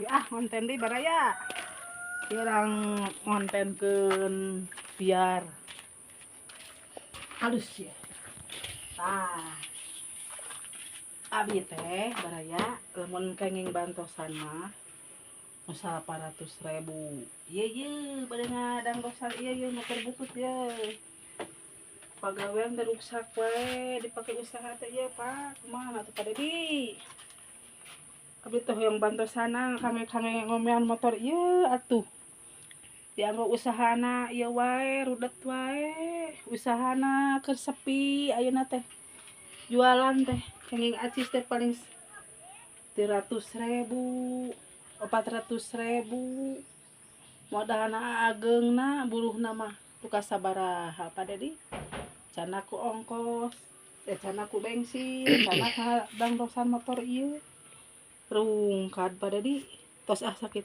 Konten di baraya kirang konten keun biar halus ya. Abi teh baraya lamun kenging bantosan mah 800.000. Iya pada ngadang dosan iya motor butut ya. Pagawean teruksak wae dipakai usaha teh ya Pak. Kumaha tuh pada di. Abi teh yang bantosana kami ngomean motor iya atuh. Dianggo usahana ieu wae rudet wae. Usahana keur sepi ayeuna teh. Jualan teh kenging acis teh paling 300.000, 400.000. Modalna ageungna buruhna mah tuh kasabaraha pada di. Cana ku ongkos, cana ku bensin, cana ka dangdosan motor ieu. Rungkad pada di tos sakit